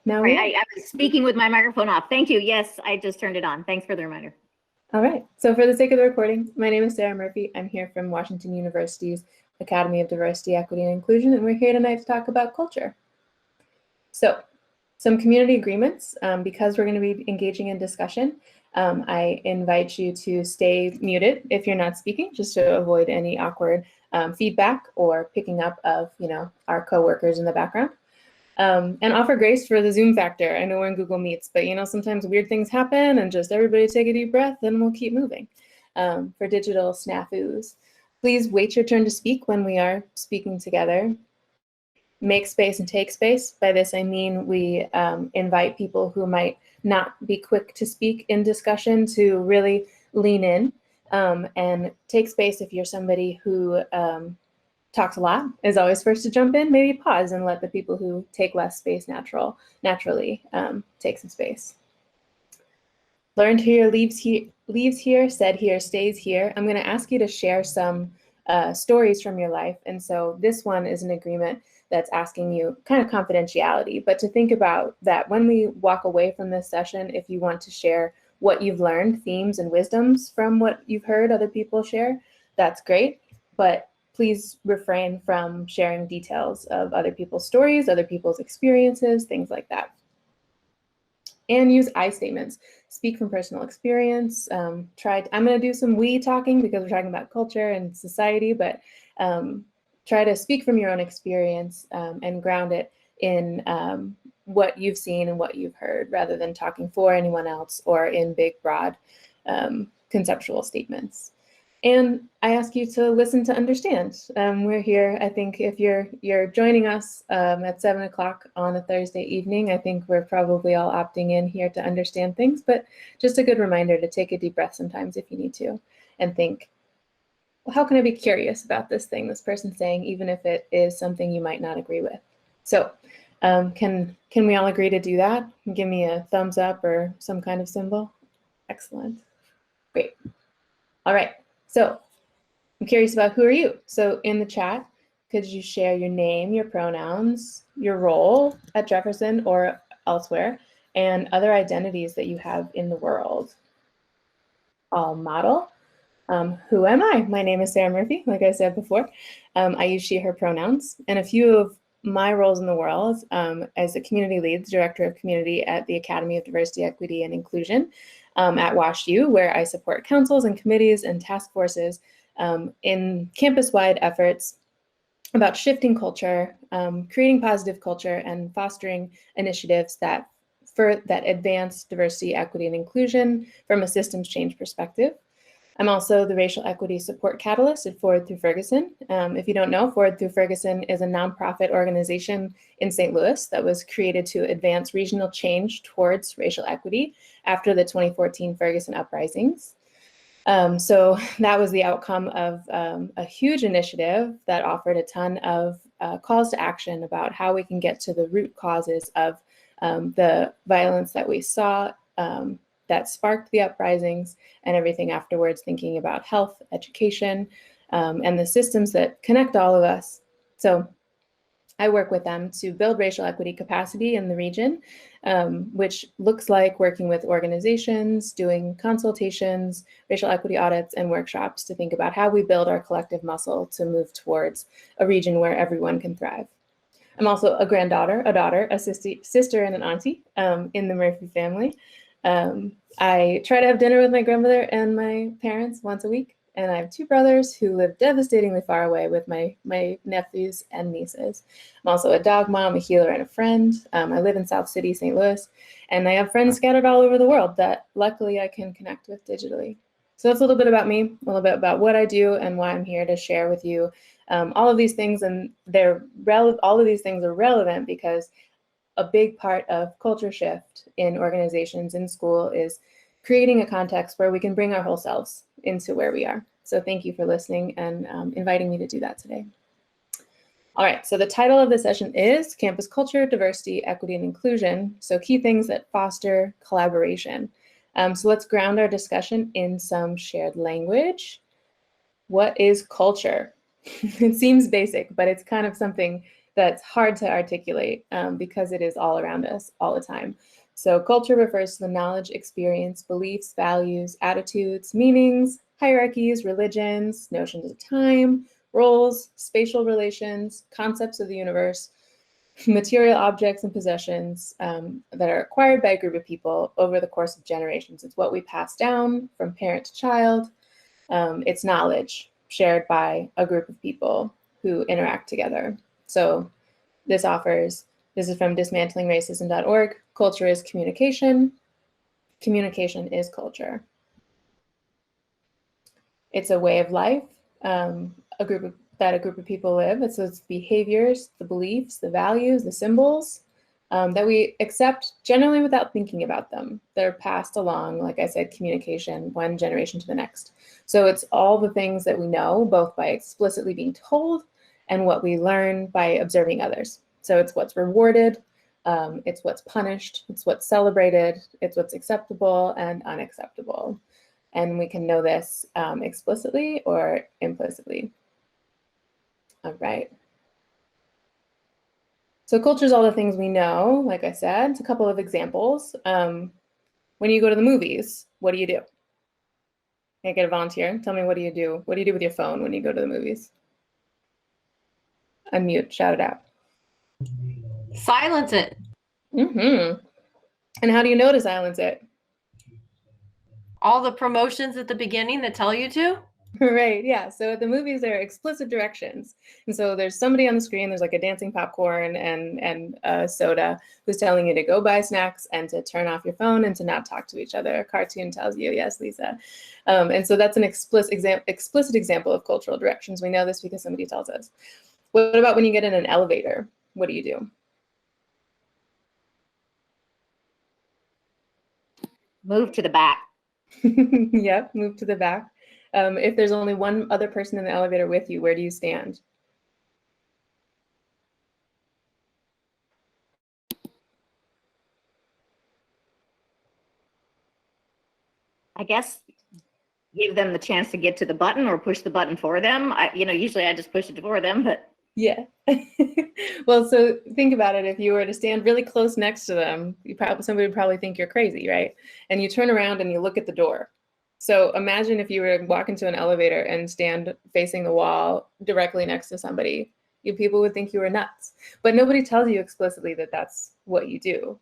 Now I was speaking with my microphone off. Thank you. Yes, I just turned it on. Thanks for the reminder. All right. So for the sake of the recording, my name is Sarah Murphy. I'm here from Washington University's Academy of Diversity, Equity, and Inclusion, and we're here tonight to talk about culture. So some community agreements, because we're going to be engaging in discussion. I invite you to stay muted if you're not speaking, just to avoid any awkward feedback or picking up of, our coworkers in the background. And offer grace for the Zoom factor. I know we're in Google Meets, but sometimes weird things happen, and just everybody take a deep breath and we'll keep moving. For digital snafus, please wait your turn to speak when we are speaking together. Make space and take space. By this, I mean we invite people who might not be quick to speak in discussion to really lean in and take space if you're somebody who talks a lot, is always first to jump in. Maybe pause and let the people who take less space naturally take some space. Learned here, leaves here, said here, stays here. I'm going to ask you to share some stories from your life. And so this one is an agreement that's asking you kind of confidentiality, but to think about that when we walk away from this session, if you want to share what you've learned, themes and wisdoms from what you've heard other people share, that's great. But please refrain from sharing details of other people's stories, other people's experiences, things like that. And use I statements. Speak from personal experience. I'm going to do some we talking because we're talking about culture and society, but try to speak from your own experience and ground it in what you've seen and what you've heard, rather than talking for anyone else or in big, broad conceptual statements. And I ask you to listen to understand. We're here, I think if you're joining us at 7 o'clock on a Thursday evening, I think we're probably all opting in here to understand things, but just a good reminder to take a deep breath sometimes if you need to, and think, well, how can I be curious about this thing this person's saying, even if it is something you might not agree with? So can we all agree to do that? Give me a thumbs up or some kind of symbol. Excellent. Great. All right. So I'm curious about who are you? So in the chat, could you share your name, your pronouns, your role at Jefferson or elsewhere, and other identities that you have in the world? I'll model. Who am I? My name is Sarah Murphy, like I said before. I use she, her pronouns, and a few of my roles in the world as a community lead, director of community at the Academy of Diversity, Equity, and Inclusion at WashU, where I support councils and committees and task forces in campus-wide efforts about shifting culture, creating positive culture, and fostering initiatives that advance diversity, equity, and inclusion from a systems change perspective. I'm also the Racial Equity Support Catalyst at Forward Through Ferguson. If you don't know, Forward Through Ferguson is a nonprofit organization in St. Louis that was created to advance regional change towards racial equity after the 2014 Ferguson uprisings. So that was the outcome of a huge initiative that offered a ton of calls to action about how we can get to the root causes of the violence that we saw that sparked the uprisings and everything afterwards, thinking about health, education, and the systems that connect all of us. So I work with them to build racial equity capacity in the region, which looks like working with organizations, doing consultations, racial equity audits, and workshops to think about how we build our collective muscle to move towards a region where everyone can thrive. I'm also a granddaughter, a daughter, a sister, and an auntie in the Murphy family. I try to have dinner with my grandmother and my parents once a week, and I have two brothers who live devastatingly far away with my nephews and nieces. I'm also a dog mom, a healer, and a friend. I live in South City, St. Louis, and I have friends scattered all over the world that luckily I can connect with digitally. So that's a little bit about me, a little bit about what I do and why I'm here to share with you all of these things, and all of these things are relevant because a big part of culture shift in organizations, in school, is creating a context where we can bring our whole selves into where we are. So thank you for listening and inviting me to do that today. All right, so the title of the session is Campus Culture, Diversity, Equity, and Inclusion. So key things that foster collaboration. So let's ground our discussion in some shared language. What is culture? It seems basic, but it's kind of something that's hard to articulate because it is all around us all the time. So culture refers to the knowledge, experience, beliefs, values, attitudes, meanings, hierarchies, religions, notions of time, roles, spatial relations, concepts of the universe, material objects and possessions that are acquired by a group of people over the course of generations. It's what we pass down from parent to child. It's knowledge shared by a group of people who interact together. So this is from dismantlingracism.org. Culture is communication. Communication is culture. It's a way of life, a group of people live. It's those behaviors, the beliefs, the values, the symbols that we accept generally without thinking about them. They're passed along, like I said, communication, one generation to the next. So it's all the things that we know, both by explicitly being told and what we learn by observing others. So it's what's rewarded, it's what's punished, it's what's celebrated, it's what's acceptable and unacceptable. And we can know this explicitly or implicitly. All right. So culture is all the things we know, like I said. It's a couple of examples. When you go to the movies, what do you do? Can I get a volunteer? Tell me, what do you do? What do you do with your phone when you go to the movies? Unmute, shout it out. Silence it. Mm-hmm. And how do you know to silence it? All the promotions at the beginning that tell you to? Right, yeah. So at the movies, there are explicit directions. And so there's somebody on the screen, there's like a dancing popcorn and a soda who's telling you to go buy snacks and to turn off your phone and to not talk to each other. A cartoon tells you, yes, Lisa. And so that's an explicit example of cultural directions. We know this because somebody tells us. What about when you get in an elevator? What do you do? Move to the back. Yep, move to the back. If there's only one other person in the elevator with you, where do you stand? I guess give them the chance to get to the button or push the button for them. Usually I just push it for them, but yeah. Well, so think about it. If you were to stand really close next to them, somebody would probably think you're crazy, right? And you turn around and you look at the door. So imagine if you were to walk into an elevator and stand facing the wall directly next to somebody. People would think you were nuts. But nobody tells you explicitly that that's what you do.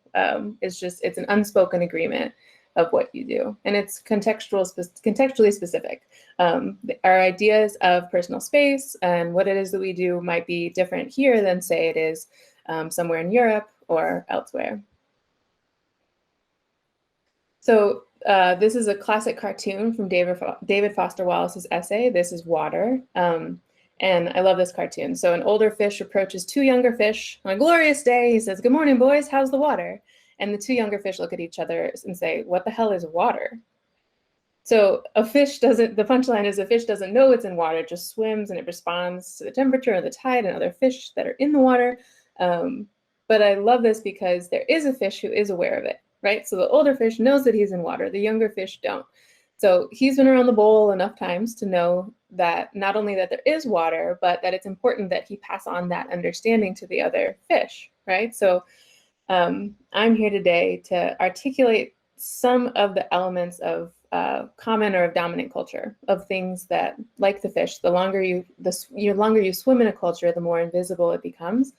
It's an unspoken agreement of what you do. And it's contextually specific. Our ideas of personal space and what it is that we do might be different here than, say, it is somewhere in Europe or elsewhere. So this is a classic cartoon from David Foster Wallace's essay. This is Water. And I love this cartoon. So an older fish approaches two younger fish. On a glorious day, he says, "Good morning, boys. How's the water?" And the two younger fish look at each other and say, "What the hell is water?" So the punchline is a fish doesn't know it's in water, it just swims and it responds to the temperature of the tide and other fish that are in the water. But I love this because there is a fish who is aware of it, right? So the older fish knows that he's in water, the younger fish don't. So he's been around the bowl enough times to know that not only that there is water, but that it's important that he pass on that understanding to the other fish, right? So I'm here today to articulate some of the elements of common or of dominant culture, of things that, like the fish, the longer you swim in a culture, the more invisible it becomes.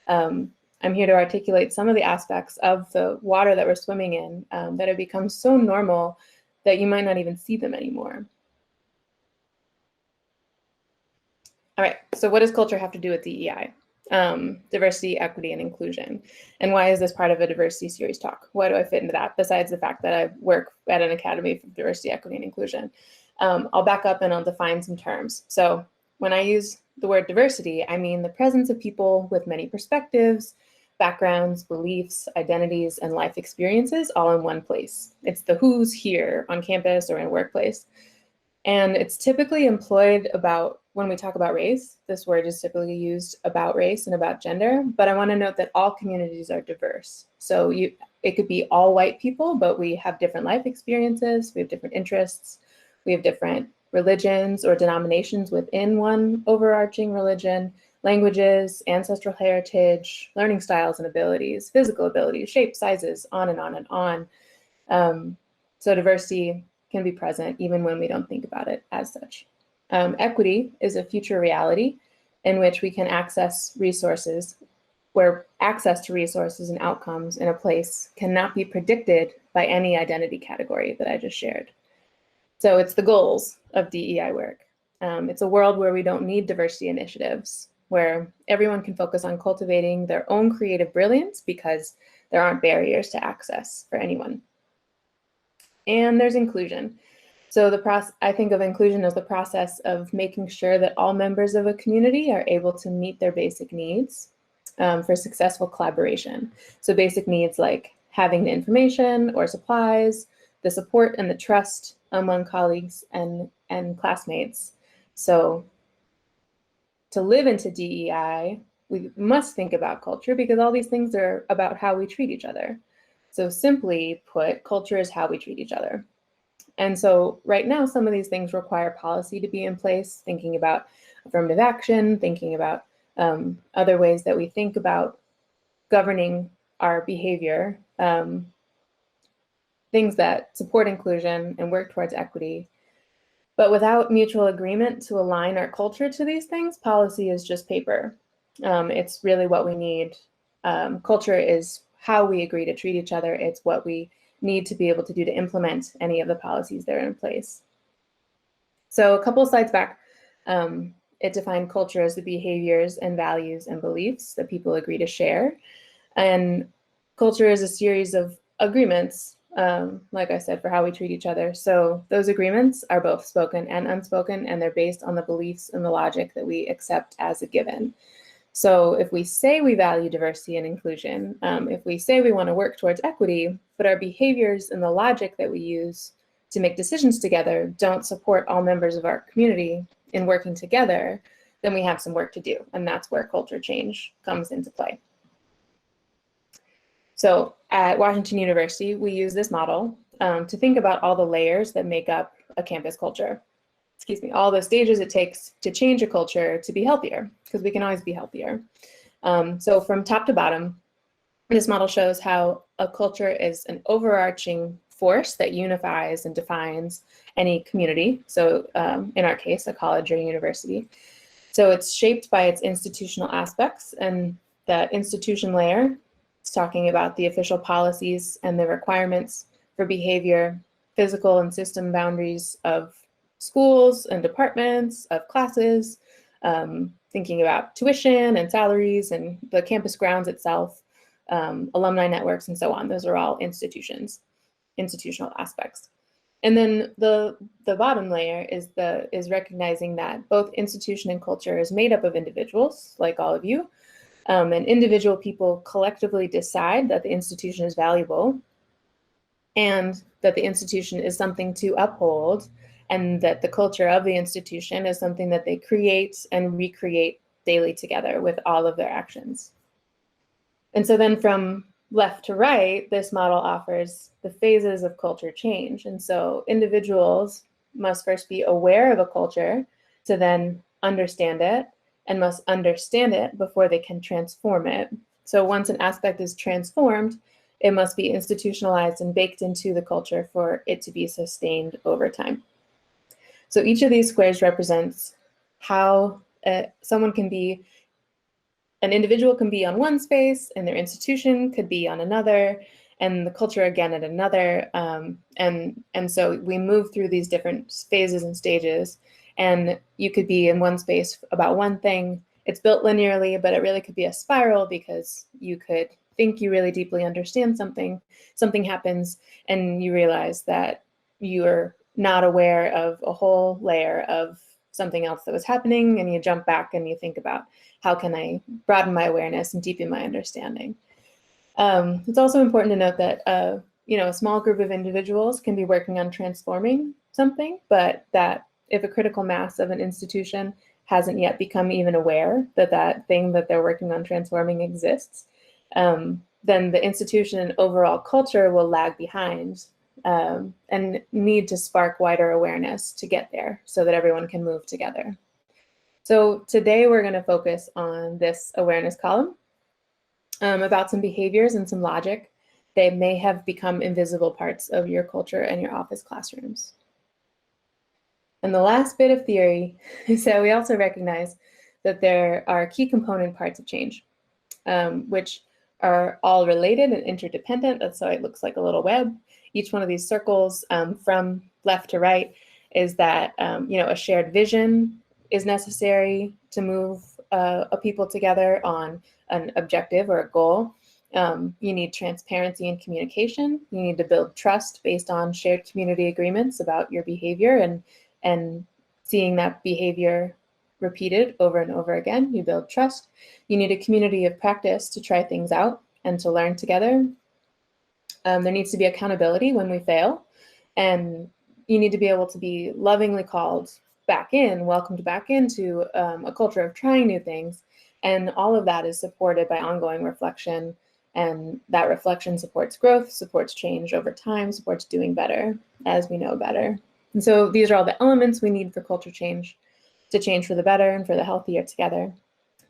I'm here to articulate some of the aspects of the water that we're swimming in that have become so normal that you might not even see them anymore. All right, so what does culture have to do with DEI? Diversity, equity, and inclusion. And why is this part of a diversity series talk? Why do I fit into that, besides the fact that I work at an academy for diversity, equity, and inclusion? I'll back up and I'll define some terms. So when I use the word diversity, I mean the presence of people with many perspectives, backgrounds, beliefs, identities, and life experiences all in one place. It's the who's here on campus or in a workplace. And it's typically employed when we talk about race. This word is typically used about race and about gender, but I want to note that all communities are diverse. So it could be all white people, but we have different life experiences, we have different interests, we have different religions or denominations within one overarching religion. languages, ancestral heritage, learning styles and abilities, physical abilities, shapes, sizes, on and on and on. So diversity can be present even when we don't think about it as such. Equity is a future reality in which we can access resources, where access to resources and outcomes in a place cannot be predicted by any identity category that I just shared. So it's the goals of DEI work. It's a world where we don't need diversity initiatives, where everyone can focus on cultivating their own creative brilliance because there aren't barriers to access for anyone. And there's inclusion. So I think of inclusion as the process of making sure that all members of a community are able to meet their basic needs for successful collaboration. So basic needs like having the information or supplies, the support and the trust among colleagues and classmates. So to live into DEI, we must think about culture because all these things are about how we treat each other. So simply put, culture is how we treat each other. And so right now, some of these things require policy to be in place, thinking about affirmative action, thinking about other ways that we think about governing our behavior, things that support inclusion and work towards equity. But without mutual agreement to align our culture to these things, policy is just paper. It's really what we need. Culture is how we agree to treat each other. It's what we need to be able to do to implement any of the policies that are in place. So a couple of slides back, it defined culture as the behaviors and values and beliefs that people agree to share. And culture is a series of agreements, like I said, for how we treat each other. So those agreements are both spoken and unspoken, and they're based on the beliefs and the logic that we accept as a given. So if we say we value diversity and inclusion, if we say we want to work towards equity, but our behaviors and the logic that we use to make decisions together don't support all members of our community in working together, then we have some work to do. And that's where culture change comes into play. So at Washington University, we use this model to think about all the layers that make up a campus culture. All the stages it takes to change a culture to be healthier, because we can always be healthier. So from top to bottom, this model shows how a culture is an overarching force that unifies and defines any community. So in our case, a college or university. So it's shaped by its institutional aspects, and the institution layer is talking about the official policies and the requirements for behavior, physical and system boundaries of schools and departments, of classes, thinking about tuition and salaries and the campus grounds itself, alumni networks, and so on. Those are all institutions, institutional aspects. And then the bottom layer is recognizing that both institution and culture is made up of individuals, like all of you, and individual people collectively decide that the institution is valuable and that the institution is something to uphold, and that the culture of the institution is something that they create and recreate daily together with all of their actions. And so then from left to right, this model offers the phases of culture change. And so individuals must first be aware of a culture to then understand it, and must understand it before they can transform it. So once an aspect is transformed, it must be institutionalized and baked into the culture for it to be sustained over time. So each of these squares represents how an individual can be on one space, and their institution could be on another, and the culture again at another. And so we move through these different phases and stages, and you could be in one space about one thing. It's built linearly, but it really could be a spiral, because you could think you really deeply understand something happens, and you realize that you're not aware of a whole layer of something else that was happening, and you jump back and you think about, how can I broaden my awareness and deepen my understanding? It's also important to note that a small group of individuals can be working on transforming something, but that if a critical mass of an institution hasn't yet become even aware that that thing that they're working on transforming exists, then the institution and overall culture will lag behind, and need to spark wider awareness to get there so that everyone can move together. So today we're going to focus on this awareness column about some behaviors and some logic that may have become invisible parts of your culture and your office classrooms. And the last bit of theory is that we also recognize that there are key component parts of change, which are all related and interdependent. That's why it looks like a little web. Each one of these circles from left to right is that a shared vision is necessary to move a people together on an objective or a goal. You need transparency and communication. You need to build trust based on shared community agreements about your behavior and seeing that behavior repeated over and over again. You build trust. You need a community of practice to try things out and to learn together. There needs to be accountability when we fail. And you need to be able to be lovingly called back in, welcomed back into a culture of trying new things. And all of that is supported by ongoing reflection. And that reflection supports growth, supports change over time, supports doing better as we know better. And so these are all the elements we need for culture change, to change for the better and for the healthier together.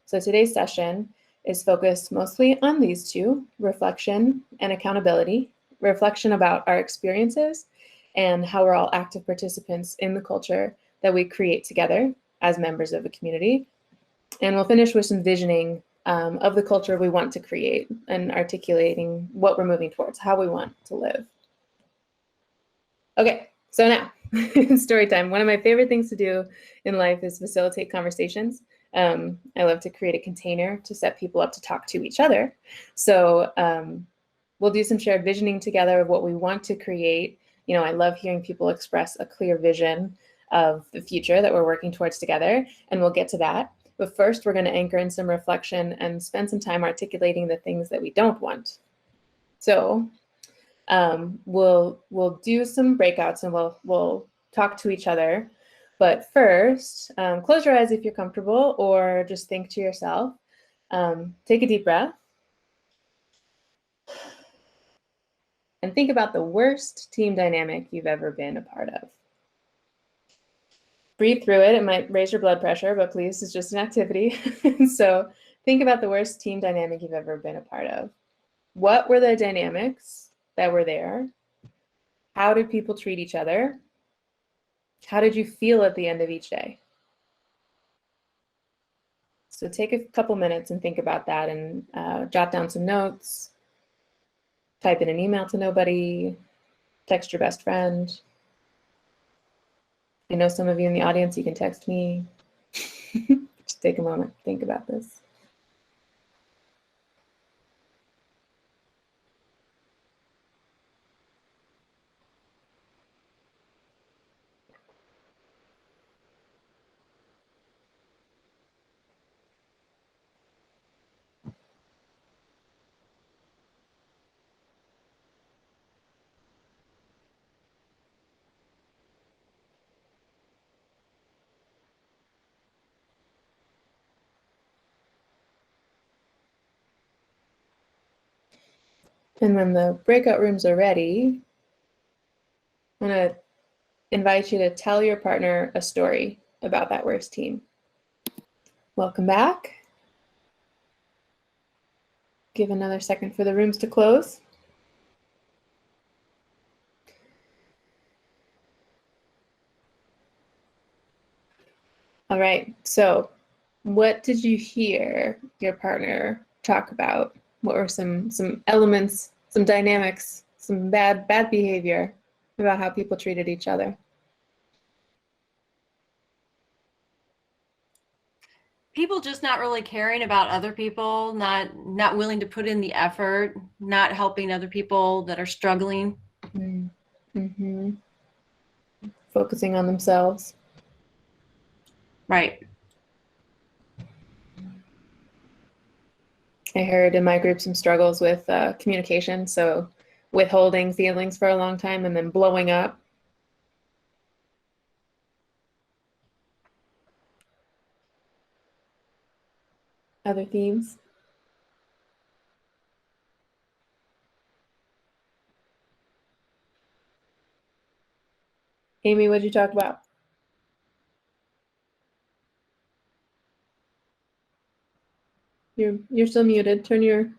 So today's session is focused mostly on these two, reflection and accountability, reflection about our experiences and how we're all active participants in the culture that we create together as members of a community. And we'll finish with some visioning of the culture we want to create and articulating what we're moving towards, how we want to live. Okay, so now, story time. One of my favorite things to do in life is facilitate conversations. I love to create a container to set people up to talk to each other. So we'll do some shared visioning together of what we want to create. I love hearing people express a clear vision of the future that we're working towards together, and we'll get to that. But first, we're going to anchor in some reflection and spend some time articulating the things that we don't want. So we'll do some breakouts and we'll talk to each other. But first, close your eyes if you're comfortable, or just think to yourself. Take a deep breath. And think about the worst team dynamic you've ever been a part of. Breathe through it. It might raise your blood pressure, but please, it's just an activity. So think about the worst team dynamic you've ever been a part of. What were the dynamics that were there? How did people treat each other? How did you feel at the end of each day? So take a couple minutes and think about that and jot down some notes. Type in an email to nobody. Text your best friend. I know some of you in the audience, you can text me. Just take a moment, think about this. And when the breakout rooms are ready, I'm going to invite you to tell your partner a story about that worst team. Welcome back. Give another second for the rooms to close. All right, so what did you hear your partner talk about? What were some elements, some dynamics, some bad behavior about how people treated each other? People just not really caring about other people, not willing to put in the effort, not helping other people that are struggling. Mm-hmm. Focusing on themselves. Right. I heard in my group some struggles with communication, so withholding feelings for a long time and then blowing up. Other themes? Amy, what did you talk about? You're still muted. Turn your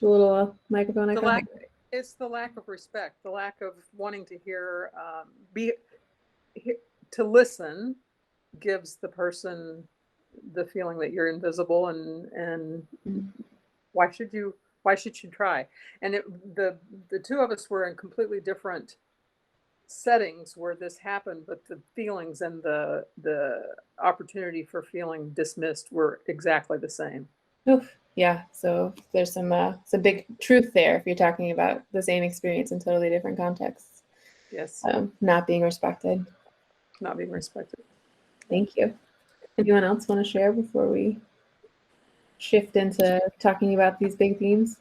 little microphone icon. It's the lack of respect, the lack of wanting to hear, to listen gives the person the feeling that you're invisible, and why should you try? And the two of us were in completely different settings where this happened, but the feelings and the opportunity for feeling dismissed were exactly the same. Oof. Yeah, so there's some big truth there if you're talking about the same experience in totally different contexts. Yes. Not being respected. Not being respected. Thank you. Anyone else want to share before we shift into talking about these big themes?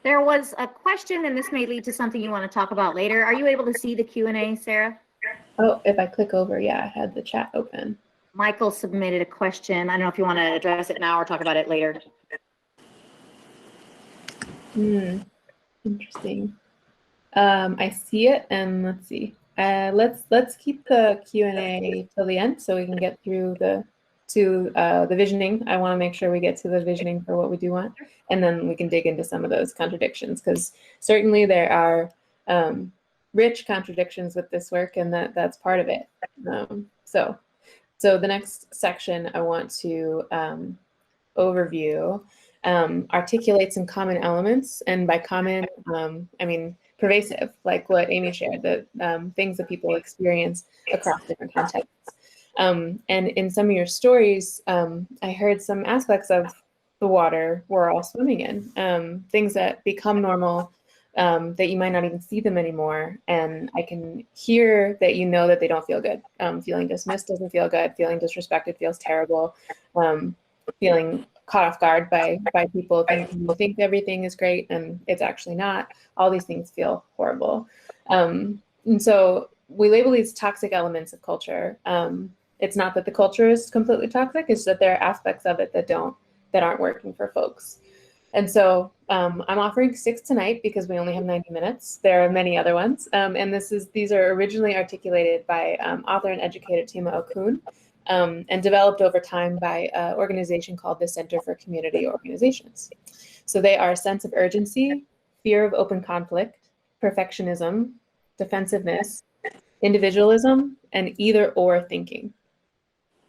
There was a question, and this may lead to something you want to talk about later. Are you able to see the Q&A, Sarah? Oh, if I click over, yeah, I had the chat open. Michael submitted a question. I don't know if you want to address it now or talk about it later. Interesting. I see it, and let's see. Let's keep the Q&A till the end so we can get through the visioning. I want to make sure we get to the visioning for what we do want, and then we can dig into some of those contradictions, because certainly there are rich contradictions with this work, and that's part of it. So the next section I want to overview articulate some common elements, and by common, I mean pervasive, like what Amy shared, the things that people experience across different contexts. And in some of your stories, I heard some aspects of the water we're all swimming in, things that become normal, that you might not even see them anymore. And I can hear that you know that they don't feel good. Feeling dismissed doesn't feel good. Feeling disrespected feels terrible. Feeling caught off guard by people thinking you think everything is great and it's actually not. All these things feel horrible. And so we label these toxic elements of culture. It's not that the culture is completely toxic, it's that there are aspects of it that aren't working for folks. And so I'm offering 6 tonight because we only have 90 minutes. There are many other ones. And these are originally articulated by author and educator Tima Okun, and developed over time by an organization called the Center for Community Organizations. So they are a sense of urgency, fear of open conflict, perfectionism, defensiveness, individualism, and either-or thinking.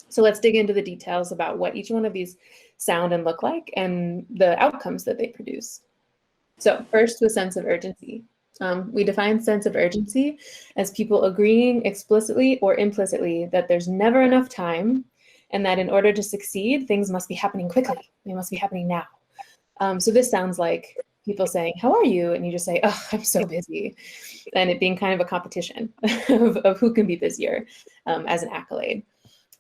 So let's dig into the details about what each one of these sound and look like and the outcomes that they produce. So first, the sense of urgency. We define sense of urgency as people agreeing explicitly or implicitly that there's never enough time, and that in order to succeed, things must be happening quickly. They must be happening now. So this sounds like people saying, "How are you?" And you just say, "Oh, I'm so busy," and it being kind of a competition of who can be busier, as an accolade,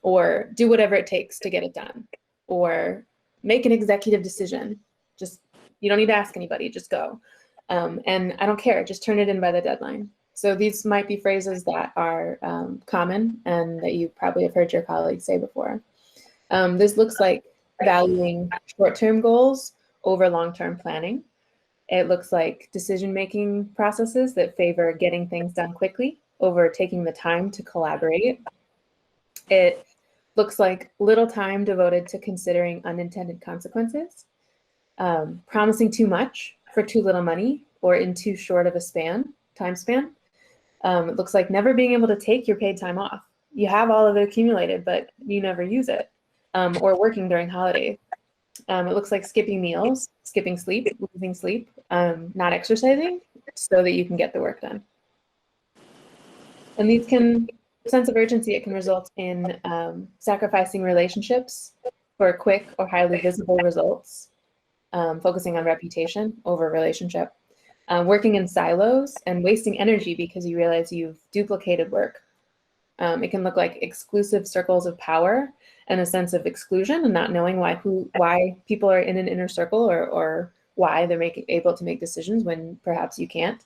or do whatever it takes to get it done, or make an executive decision. Just, you don't need to ask anybody, just go. And I don't care, just turn it in by the deadline. So these might be phrases that are common and that you probably have heard your colleagues say before. This looks like valuing short-term goals over long-term planning. It looks like decision-making processes that favor getting things done quickly over taking the time to collaborate. It looks like little time devoted to considering unintended consequences, promising too much for too little money or in too short of a time span. It looks like never being able to take your paid time off. You have all of it accumulated, but you never use it, or working during holidays. It looks like skipping meals, skipping sleep, losing sleep, not exercising so that you can get the work done. And these sense of urgency, it can result in sacrificing relationships for quick or highly visible results, focusing on reputation over relationship, working in silos and wasting energy because you realize you've duplicated work. It can look like exclusive circles of power and a sense of exclusion and not knowing why people are in an inner circle, or why they're able to make decisions when perhaps you can't.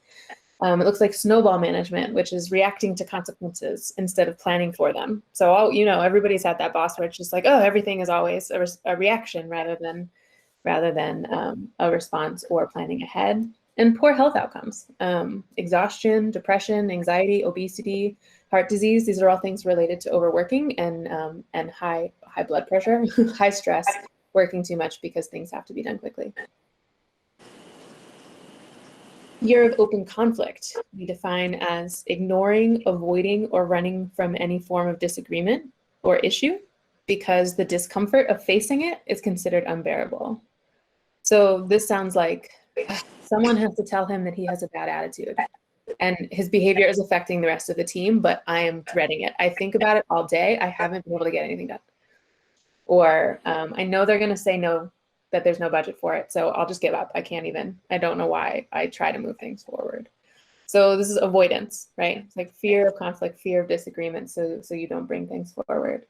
It looks like snowball management, which is reacting to consequences instead of planning for them. So, everybody's had that boss where it's just like, oh, everything is always a reaction rather than a response or planning ahead. And poor health outcomes, exhaustion, depression, anxiety, obesity, heart disease. These are all things related to overworking and high blood pressure, high stress, working too much because things have to be done quickly. Fear of open conflict we define as ignoring, avoiding, or running from any form of disagreement or issue because the discomfort of facing it is considered unbearable. So this sounds like someone has to tell him that he has a bad attitude and his behavior is affecting the rest of the team, but I am dreading it. I think about it all day. I haven't been able to get anything done. Or I know they're going to say no, that there's no budget for it. So I'll just give up. I don't know why I try to move things forward. So this is avoidance, right? It's like fear of conflict, fear of disagreement. So you don't bring things forward.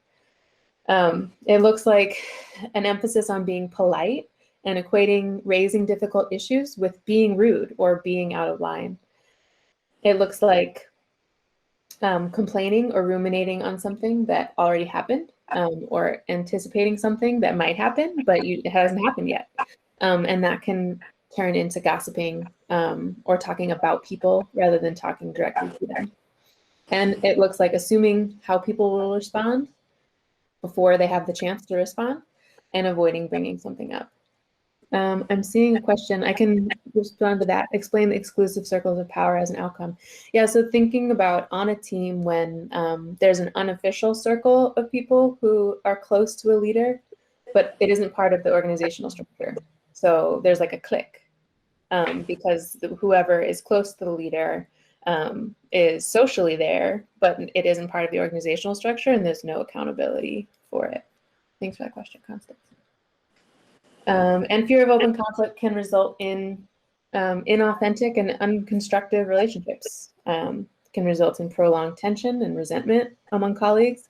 It looks like an emphasis on being polite and equating raising difficult issues with being rude or being out of line. It looks like complaining or ruminating on something that already happened, or anticipating something that might happen, but it hasn't happened yet. And that can turn into gossiping or talking about people rather than talking directly to them. And it looks like assuming how people will respond before they have the chance to respond and avoiding bringing something up. I'm seeing a question. I can respond to that. Explain the exclusive circles of power as an outcome. Yeah, so thinking about on a team when there's an unofficial circle of people who are close to a leader, but it isn't part of the organizational structure. So there's like a clique because whoever is close to the leader is socially there, but it isn't part of the organizational structure and there's no accountability for it. Thanks for that question, Constance. And fear of open conflict can result in inauthentic and unconstructive relationships. Can result in prolonged tension and resentment among colleagues.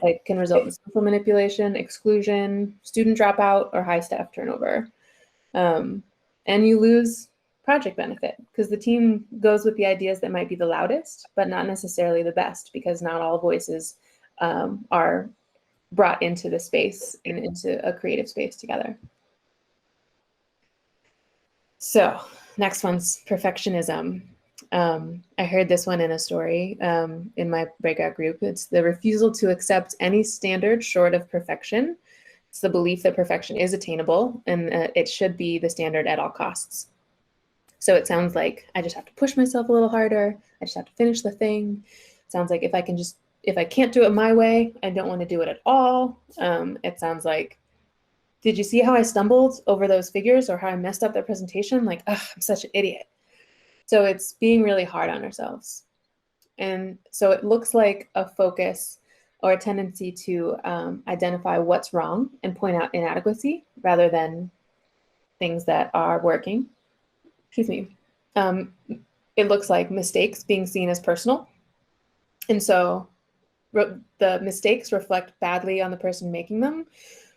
It can result in social manipulation, exclusion, student dropout, or high staff turnover. And you lose project benefit because the team goes with the ideas that might be the loudest, but not necessarily the best because not all voices are brought into the space and into a creative space together. So next one's perfectionism. I heard this one in a story in my breakout group. It's the refusal to accept any standard short of perfection. It's the belief that perfection is attainable and it should be the standard at all costs. So it sounds like I just have to push myself a little harder. I just have to finish the thing. It sounds like if I can't do it my way, I don't want to do it at all. It sounds like, did you see how I stumbled over those figures or how I messed up that presentation? Like, ugh, I'm such an idiot. So it's being really hard on ourselves. And so it looks like a focus or a tendency to identify what's wrong and point out inadequacy rather than things that are working. Excuse me. It looks like mistakes being seen as personal. And so the mistakes reflect badly on the person making them,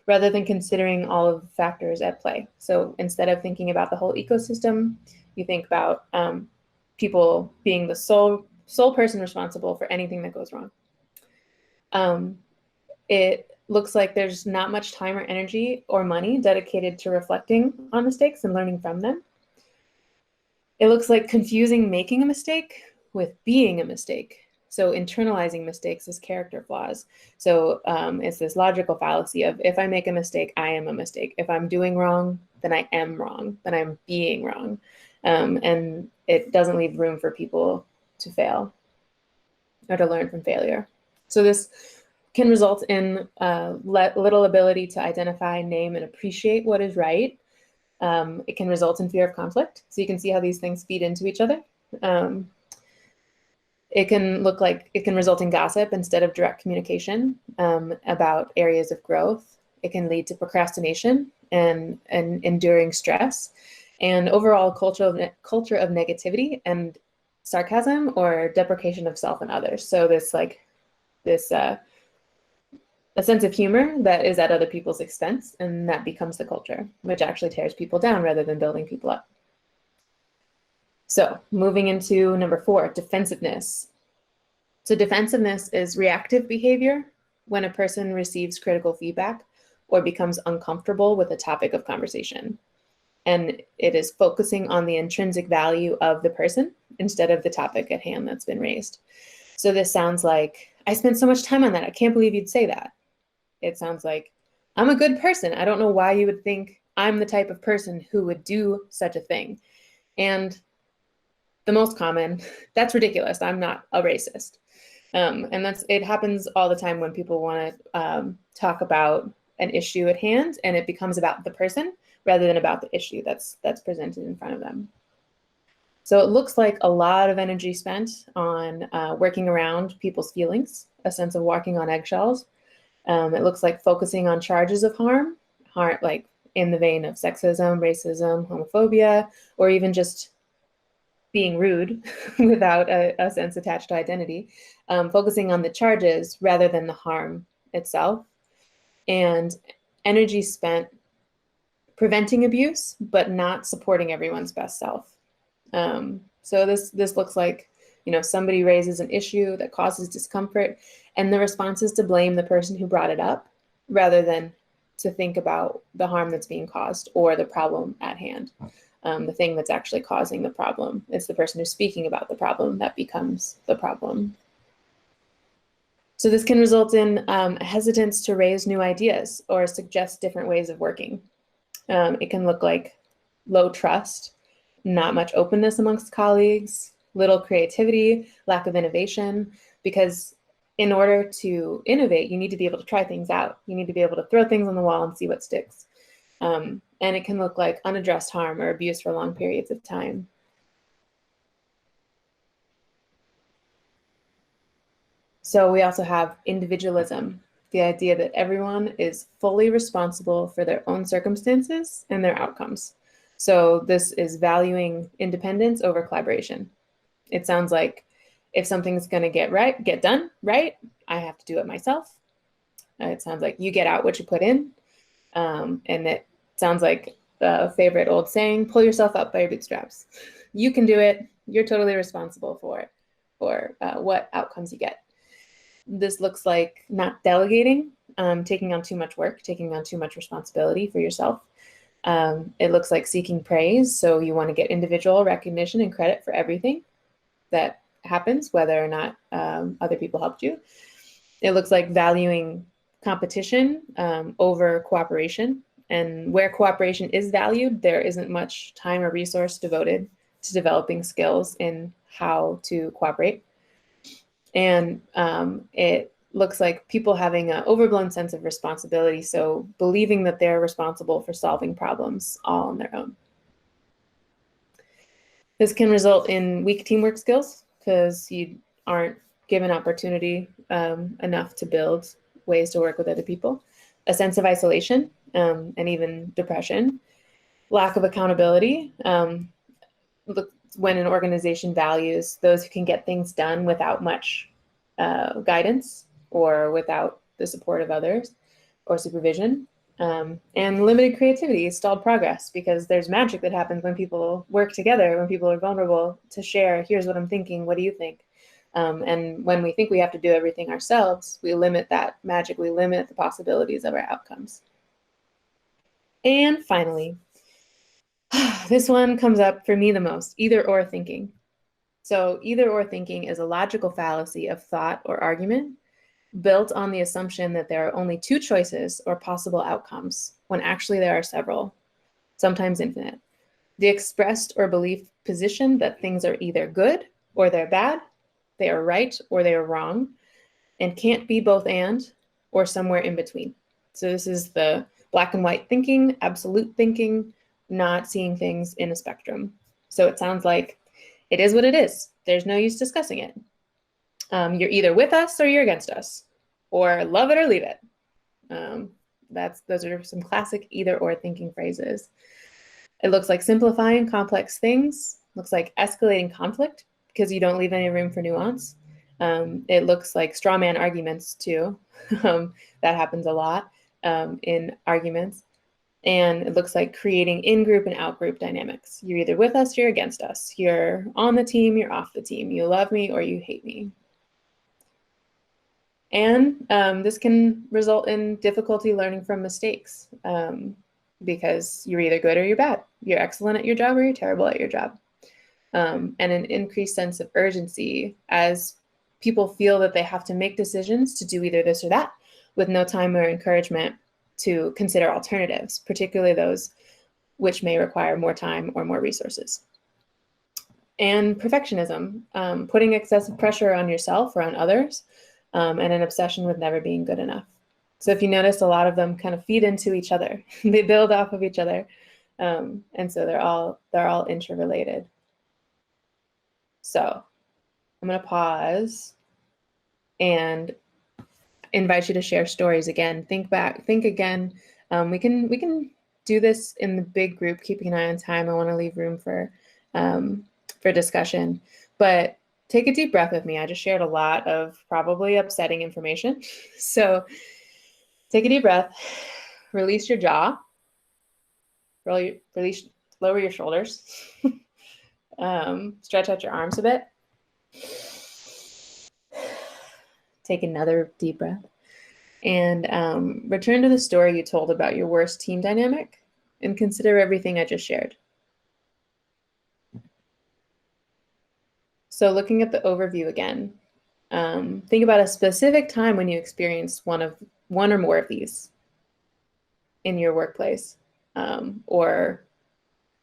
rather than considering all of the factors at play. So instead of thinking about the whole ecosystem, you think about people being the sole person responsible for anything that goes wrong. It looks like there's not much time or energy or money dedicated to reflecting on mistakes and learning from them. It looks like confusing making a mistake with being a mistake. So internalizing mistakes as character flaws. So it's this logical fallacy of if I make a mistake, I am a mistake. If I'm doing wrong, then I am wrong, then I'm being wrong. And it doesn't leave room for people to fail or to learn from failure. So this can result in little ability to identify, name, and appreciate what is right. It can result in fear of conflict. So you can see how these things feed into each other. It can result in gossip instead of direct communication about areas of growth. It can lead to procrastination and enduring stress and overall culture of negativity and sarcasm or deprecation of self and others. So a sense of humor that is at other people's expense, and that becomes the culture, which actually tears people down rather than building people up. So moving into number 4, defensiveness. So defensiveness is reactive behavior when a person receives critical feedback or becomes uncomfortable with a topic of conversation. And it is focusing on the intrinsic value of the person instead of the topic at hand that's been raised. So this sounds like, I spent so much time on that. I can't believe you'd say that. It sounds like, I'm a good person. I don't know why you would think I'm the type of person who would do such a thing. And the most common, that's ridiculous. I'm not a racist. And it happens all the time when people want to talk about an issue at hand, and it becomes about the person rather than about the issue that's presented in front of them. So it looks like a lot of energy spent on working around people's feelings, a sense of walking on eggshells. It looks like focusing on charges of harm, like in the vein of sexism, racism, homophobia, or even just being rude without a sense attached to identity, focusing on the charges rather than the harm itself, and energy spent preventing abuse, but not supporting everyone's best self. So this looks like, somebody raises an issue that causes discomfort, and the response is to blame the person who brought it up rather than to think about the harm that's being caused or the problem at hand. The thing that's actually causing the problem. It's the person who's speaking about the problem that becomes the problem. So this can result in a hesitance to raise new ideas or suggest different ways of working. It can look like low trust, not much openness amongst colleagues, little creativity, lack of innovation, because in order to innovate, you need to be able to try things out. You need to be able to throw things on the wall and see what sticks. And it can look like unaddressed harm or abuse for long periods of time. So we also have individualism, the idea that everyone is fully responsible for their own circumstances and their outcomes. So this is valuing independence over collaboration. It sounds like if something's going to get done right, I have to do it myself. It sounds like you get out what you put in. And it sounds like the favorite old saying, pull yourself up by your bootstraps. You can do it. You're totally responsible for what outcomes you get. This looks like not delegating, taking on too much work, taking on too much responsibility for yourself. It looks like seeking praise. So you want to get individual recognition and credit for everything that happens, whether or not other people helped you. It looks like valuing competition over cooperation. And where cooperation is valued, there isn't much time or resource devoted to developing skills in how to cooperate. And it looks like people having an overblown sense of responsibility, so believing that they're responsible for solving problems all on their own. This can result in weak teamwork skills because you aren't given opportunity enough to build ways to work with other people, a sense of isolation, and even depression, lack of accountability. When an organization values those who can get things done without much guidance or without the support of others or supervision, and limited creativity, stalled progress, because there's magic that happens when people work together, when people are vulnerable to share, here's what I'm thinking, what do you think? And when we think we have to do everything ourselves, we limit that magic, we limit the possibilities of our outcomes. And finally, this one comes up for me the most, either or thinking. So either or thinking is a logical fallacy of thought or argument built on the assumption that there are only two choices or possible outcomes, when actually there are several, sometimes infinite. The expressed or believed position that things are either good or they're bad, they are right or they are wrong, and can't be both and, or somewhere in between. So this is the black and white thinking, absolute thinking, not seeing things in a spectrum. So it sounds like it is what it is. There's no use discussing it. You're either with us or you're against us, or love it or leave it. Those are some classic either or thinking phrases. It looks like simplifying complex things, looks like escalating conflict because you don't leave any room for nuance. It looks like straw man arguments too. That happens a lot in arguments. And it looks like creating in-group and out-group dynamics. You're either with us, you're against us. You're on the team, you're off the team. You love me or you hate me. And this can result in difficulty learning from mistakes because you're either good or you're bad. You're excellent at your job or you're terrible at your job. And an increased sense of urgency as people feel that they have to make decisions to do either this or that with no time or encouragement to consider alternatives, particularly those which may require more time or more resources. And perfectionism, putting excessive pressure on yourself or on others, and an obsession with never being good enough. So if you notice, a lot of them kind of feed into each other. They build off of each other. And so they're all interrelated. So I'm going to pause and invite you to share stories again. Think again. We can do this in the big group, keeping an eye on time. I want to leave room for discussion, but take a deep breath with me. I just shared a lot of probably upsetting information. So take a deep breath, release your jaw, lower your shoulders, stretch out your arms a bit. Take another deep breath and return to the story you told about your worst team dynamic and consider everything I just shared. So looking at the overview again, think about a specific time when you experienced one or more of these in your workplace or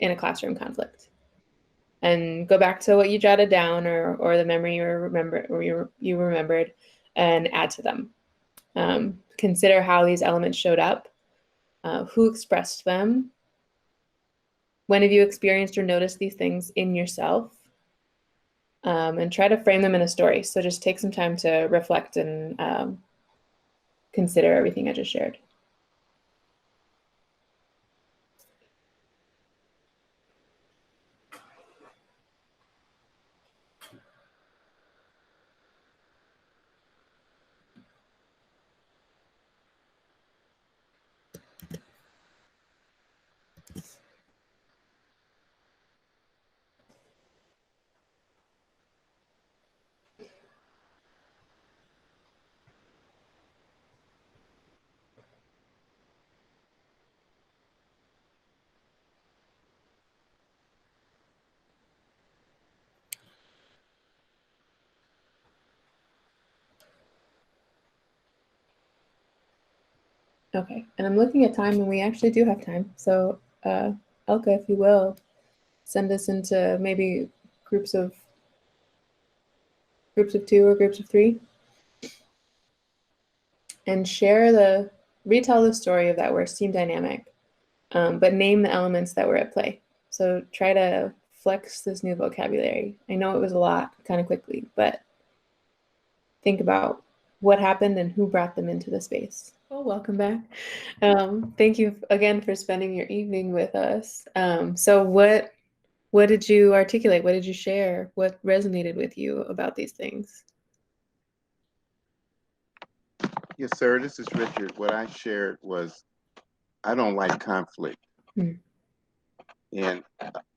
in a classroom conflict. And go back to what you jotted down or the memory you remembered and add to them. Consider how these elements showed up, who expressed them, when have you experienced or noticed these things in yourself, and try to frame them in a story. So just take some time to reflect and consider everything I just shared. Okay, and I'm looking at time and we actually do have time. So Elka, if you will, send us into maybe groups of 2 or groups of 3 and retell the story of that worst team dynamic, but name the elements that were at play. So try to flex this new vocabulary. I know it was a lot kind of quickly, but think about what happened and who brought them into the space. Well, welcome back. Thank you again for spending your evening with us. So what did you articulate? What did you share? What resonated with you about these things? Yes, sir. This is Richard. What I shared was I don't like conflict. And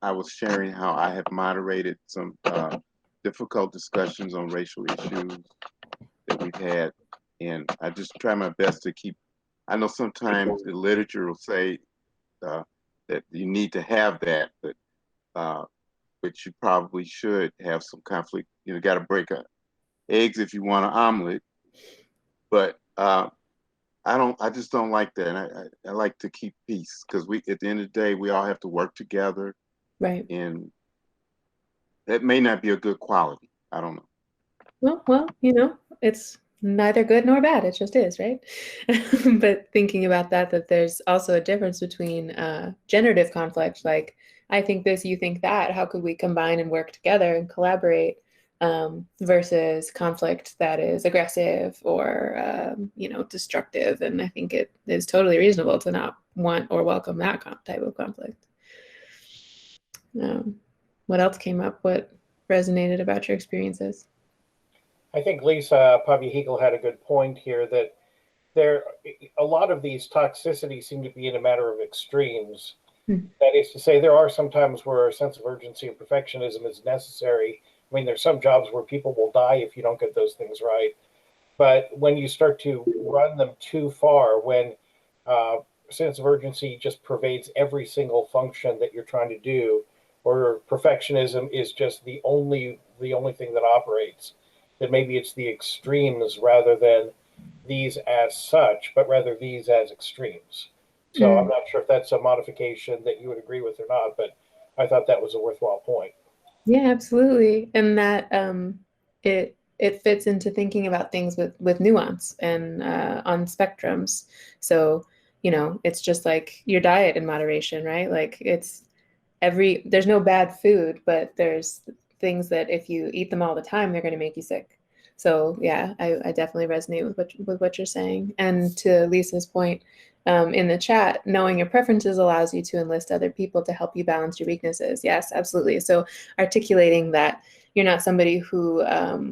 I was sharing how I have moderated some difficult discussions on racial issues that we've had. And I just try my best to keep, I know sometimes the literature will say that you need to have that, but you probably should have some conflict. You know, got to break eggs if you want an omelet. But I just don't like that. And I like to keep peace because at the end of the day, we all have to work together. Right. And that may not be a good quality. I don't know. Well, it's neither good nor bad. It just is, right? But thinking about that there's also a difference between generative conflict, like I think this, you think that. How could we combine and work together and collaborate? Versus conflict that is aggressive or destructive. And I think it is totally reasonable to not want or welcome that type of conflict. What else came up? What resonated about your experiences? I think Lisa Pavy-Hegel had a good point here that a lot of these toxicities seem to be in a matter of extremes. That is to say, there are some times where a sense of urgency and perfectionism is necessary. I mean, there's some jobs where people will die if you don't get those things right. But when you start to run them too far, when sense of urgency just pervades every single function that you're trying to do, or perfectionism is just the only thing that operates, that maybe it's the extremes rather than these as such, but rather these as extremes. So I'm not sure if that's a modification that you would agree with or not, but I thought that was a worthwhile point. Yeah, absolutely. And that it fits into thinking about things with nuance and on spectrums. So, you know, it's just like your diet in moderation, right? Like there's no bad food, but there's things that if you eat them all the time, they're going to make you sick. So yeah, I definitely resonate with what you're saying. And to Lisa's point, in the chat, knowing your preferences allows you to enlist other people to help you balance your weaknesses. Yes, absolutely. So articulating that you're not somebody who,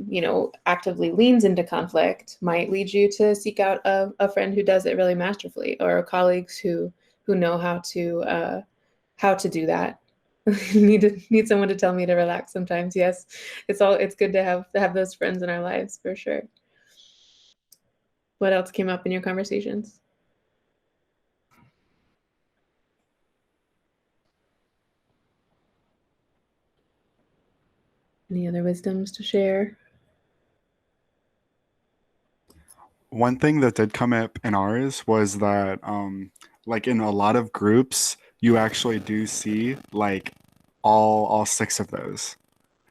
you know, actively leans into conflict might lead you to seek out a friend who does it really masterfully, or colleagues who know how to do that. need someone to tell me to relax sometimes. Yes, it's good to have those friends in our lives for sure. What else came up in your conversations? Any other wisdoms to share? One thing that did come up in ours was that, like in a lot of groups, you actually do see like all 6 of those.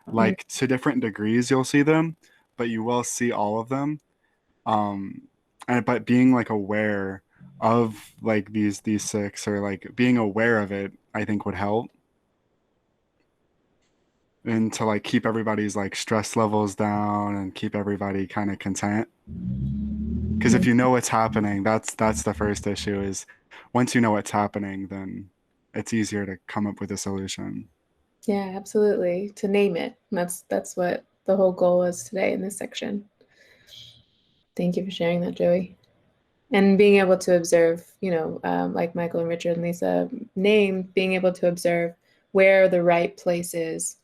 Like to different degrees, you'll see them, but you will see all of them. But being like aware of like these 6, or like being aware of it, I think would help. And to like keep everybody's like stress levels down and keep everybody kind of content. Because if you know what's happening, that's the first issue. Is once you know what's happening, then it's easier to come up with a solution. Yeah, absolutely. To name it. That's what the whole goal was today in this section. Thank you for sharing that, Joey. And being able to observe, you know, like Michael and Richard and Lisa named, being able to observe where the right place is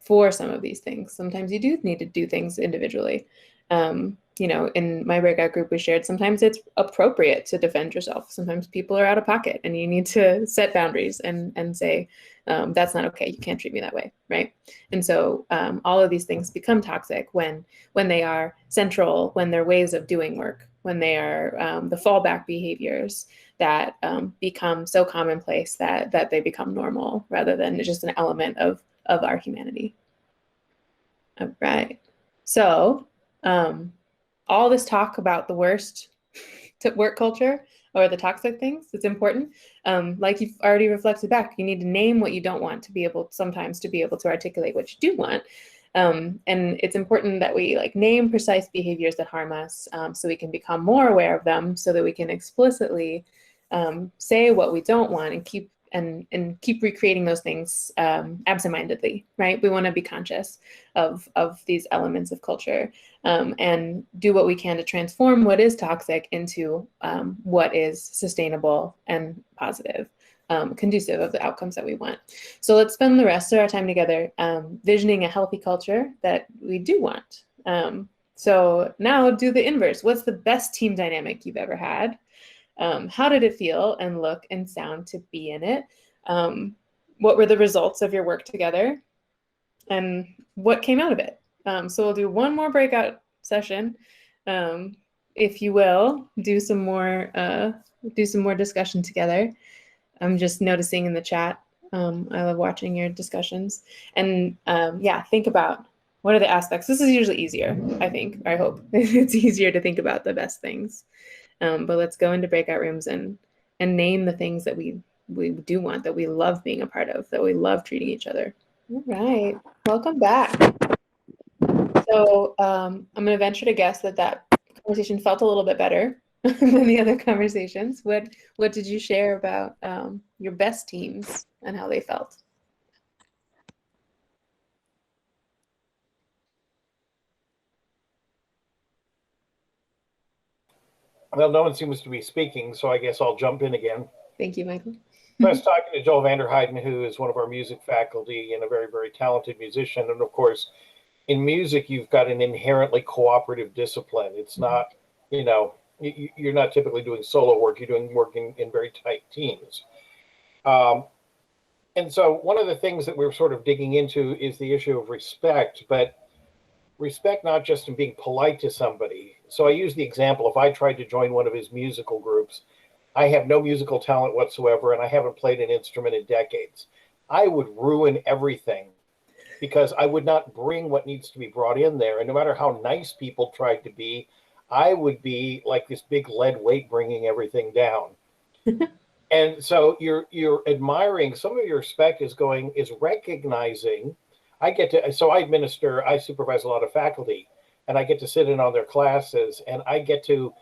for some of these things. Sometimes you do need to do things individually. You know, in my breakout group, we shared sometimes it's appropriate to defend yourself. Sometimes people are out of pocket and you need to set boundaries and say, that's not okay. You can't treat me that way, right? And so all of these things become toxic when they are central, when they're ways of doing work, when they are the fallback behaviors that become so commonplace that they become normal rather than just an element of our humanity. All right. So all this talk about the worst work culture or the toxic things, it's important. Like you've already reflected back, you need to name what you don't want to be able to articulate what you do want. And it's important that we like name precise behaviors that harm us so we can become more aware of them so that we can explicitly say what we don't want and keep recreating those things absentmindedly, right? We want to be conscious of these elements of culture and do what we can to transform what is toxic into what is sustainable and positive, conducive of the outcomes that we want. So let's spend the rest of our time together visioning a healthy culture that we do want. So now do the inverse. What's the best team dynamic you've ever had? How did it feel and look and sound to be in it? What were the results of your work together? And what came out of it? So we'll do one more breakout session. If you will, do some more discussion together. I'm just noticing in the chat. I love watching your discussions. And yeah, think about what are the aspects. This is usually easier, I think, I hope. It's easier to think about the best things. But let's go into breakout rooms and name the things that we do want, that we love being a part of, that we love treating each other. All right, welcome back. So I'm going to venture to guess that conversation felt a little bit better than the other conversations. What did you share about your best teams and how they felt? Well, no one seems to be speaking, so I guess I'll jump in again. Thank you, Michael. I was talking to Joel Vanderheiden, who is one of our music faculty and a very, very talented musician. And of course, in music, you've got an inherently cooperative discipline. It's not, you know, you're not typically doing solo work. You're doing work in very tight teams. And so one of the things that we're sort of digging into is the issue of respect, but respect not just in being polite to somebody. So I use the example, if I tried to join one of his musical groups, I have no musical talent whatsoever, and I haven't played an instrument in decades. I would ruin everything because I would not bring what needs to be brought in there. And no matter how nice people tried to be, I would be like this big lead weight bringing everything down. And so you're admiring, some of your respect is recognizing. I supervise a lot of faculty, and I get to sit in on their classes, and I get to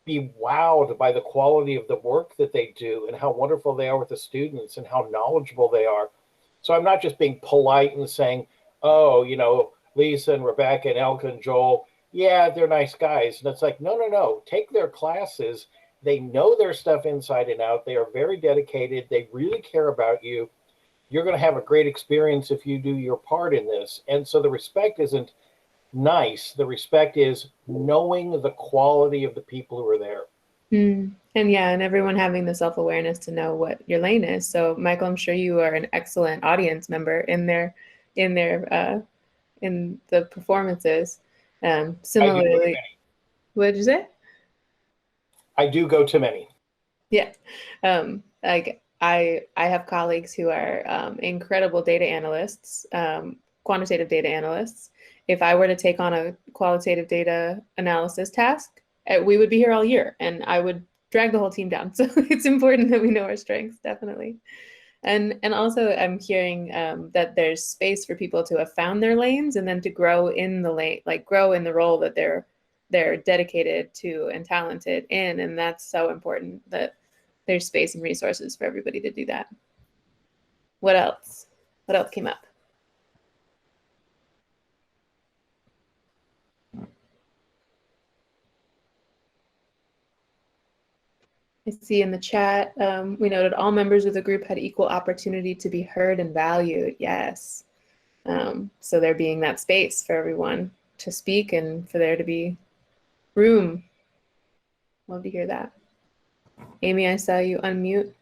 be wowed by the quality of the work that they do and how wonderful they are with the students and how knowledgeable they are. So I'm not just being polite and saying, oh, Lisa and Rebecca and Elka and Joel, yeah, they're nice guys. And it's like, no, take their classes. They know their stuff inside and out. They are very dedicated. They really care about you. You're going to have a great experience if you do your part in this. And so the respect isn't nice. The respect is knowing the quality of the people who are there. And everyone having the self-awareness to know what your lane is. So Michael, I'm sure you are an excellent audience member in the performances. Similarly, what did you say? I do go to many. Yeah. Like I have colleagues who are incredible data analysts, quantitative data analysts. If I were to take on a qualitative data analysis task, we would be here all year and I would drag the whole team down. So it's important that we know our strengths, definitely. And also I'm hearing that there's space for people to have found their lanes and then to grow in the lane, like grow in the role that they're dedicated to and talented in. And that's so important that there's space and resources for everybody to do that. What else? What else came up? I see in the chat, we noted all members of the group had equal opportunity to be heard and valued. Yes. So there being that space for everyone to speak and for there to be room. Love to hear that. Amy, I saw you unmute.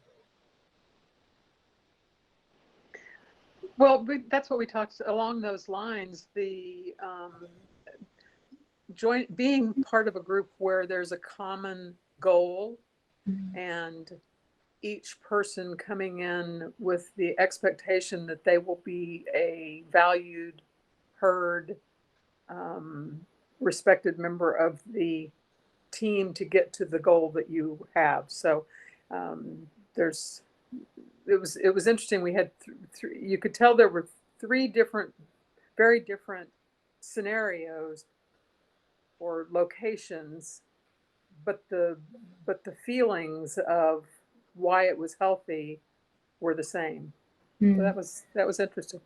Well, that's what we talked along those lines. The being part of a group where there's a common goal and each person coming in with the expectation that they will be a valued, heard, respected member of the team to get to the goal that you have. So it was interesting. We had you could tell there were three very different scenarios or locations, but the feelings of why it was healthy were the same. So that was interesting.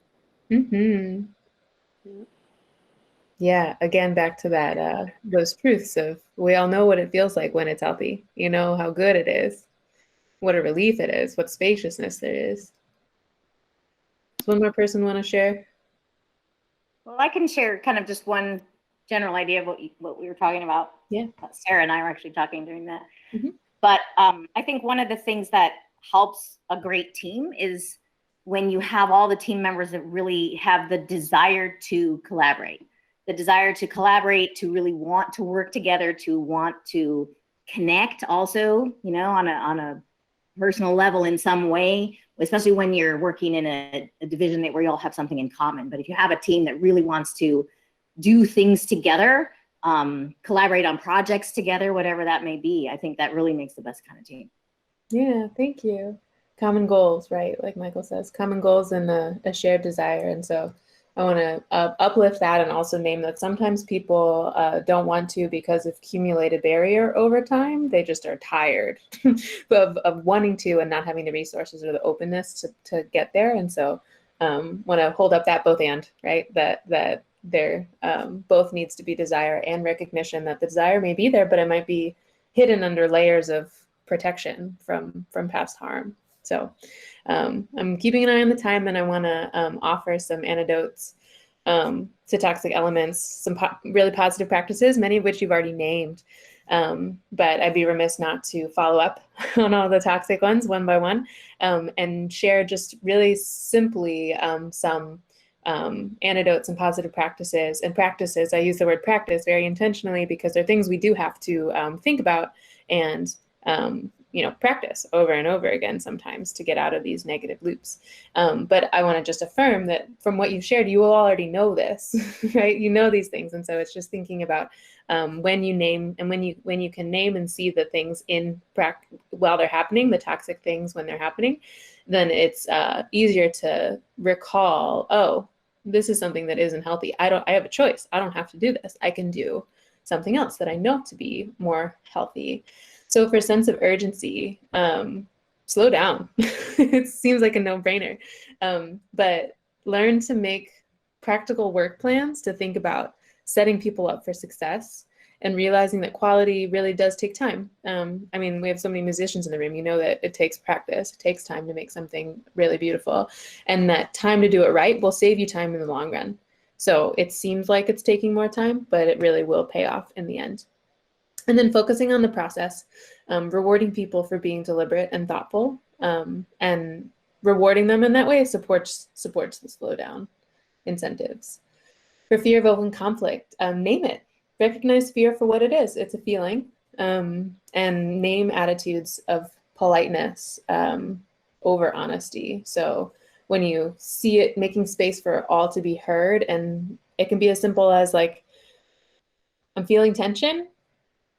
Yeah, again, back to that, those truths of we all know what it feels like when it's healthy. You know how good it is, what a relief it is, what spaciousness there is. Does one more person want to share? Well, I can share kind of just one general idea of what we were talking about. Yeah. Sarah and I were actually talking during that. But I think one of the things that helps a great team is when you have all the team members that really have the desire to collaborate. The desire to collaborate, to really want to work together, to want to connect also, on a personal level in some way, especially when you're working in a division where you all have something in common. But if you have a team that really wants to do things together, collaborate on projects together, whatever that may be, I think that really makes the best kind of team. Yeah, thank you. Common goals, right? Like Michael says, common goals and a shared desire. And so I want to uplift that and also name that sometimes people don't want to because of accumulated barrier over time. They just are tired of wanting to and not having the resources or the openness to get there. And so want to hold up that both and, right? That there both needs to be desire and recognition that the desire may be there, but it might be hidden under layers of protection from past harm. So I'm keeping an eye on the time, and I want to offer some antidotes to toxic elements, some really positive practices, many of which you've already named. But I'd be remiss not to follow up on all the toxic ones one by one and share just really simply some antidotes and positive practices. And practices, I use the word practice very intentionally because they're things we do have to think about and practice over and over again sometimes to get out of these negative loops. But I want to just affirm that from what you've shared, you will already know this, right? You know these things. And so it's just thinking about when you name and when you can name and see the things in while they're happening, the toxic things when they're happening, then it's easier to recall, oh, this is something that isn't healthy. I have a choice. I don't have to do this. I can do something else that I know to be more healthy. So for sense of urgency, slow down. It seems like a no-brainer, but learn to make practical work plans to think about setting people up for success and realizing that quality really does take time. I mean, we have so many musicians in the room, you know that it takes practice, it takes time to make something really beautiful, and that time to do it right will save you time in the long run. So it seems like it's taking more time, but it really will pay off in the end. And then focusing on the process, rewarding people for being deliberate and thoughtful, and rewarding them in that way supports the slowdown incentives. For fear of open conflict, name it. Recognize fear for what it is. It's a feeling, and name attitudes of politeness over honesty. So when you see it, making space for all to be heard, and it can be as simple as like, I'm feeling tension.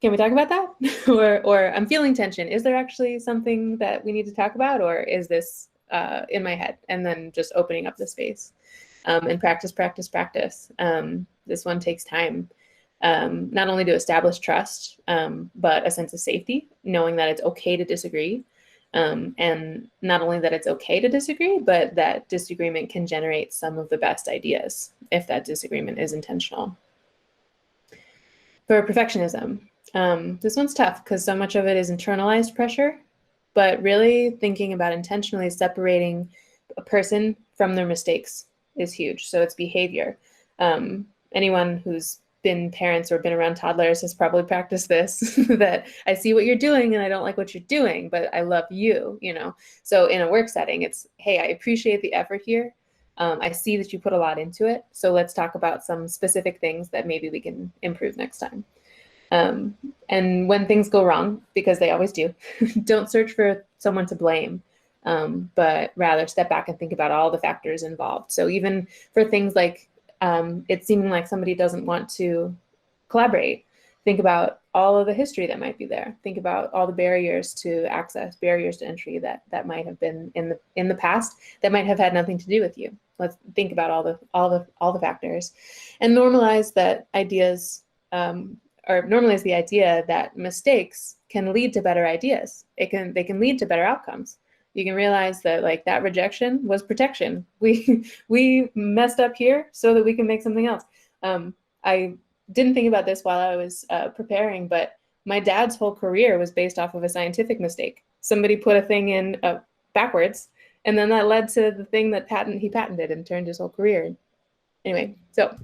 Can we talk about that? or I'm feeling tension. Is there actually something that we need to talk about, or is this in my head? And then just opening up the space. And practice. This one takes time. Not only to establish trust, but a sense of safety, knowing that it's okay to disagree. And not only that it's okay to disagree, but that disagreement can generate some of the best ideas if that disagreement is intentional. For perfectionism, this one's tough because so much of it is internalized pressure, but really thinking about intentionally separating a person from their mistakes is huge. So it's behavior. Anyone who's been parents or been around toddlers has probably practiced this, that I see what you're doing and I don't like what you're doing, but I love you, So in a work setting, it's, hey, I appreciate the effort here. I see that you put a lot into it. So let's talk about some specific things that maybe we can improve next time. And when things go wrong, because they always do, don't search for someone to blame, but rather step back and think about all the factors involved. So even for things like it seeming like somebody doesn't want to collaborate, think about all of the history that might be there. Think about all the barriers to access, barriers to entry that might have been in the past that might have had nothing to do with you. Let's think about all the factors, and normalize that ideas. Or normalize the idea that mistakes can lead to better ideas. They can lead to better outcomes. You can realize that like that rejection was protection. We messed up here so that we can make something else. I didn't think about this while I was preparing, but my dad's whole career was based off of a scientific mistake. Somebody put a thing in backwards, and then that led to the thing that he patented and turned his whole career. Anyway, so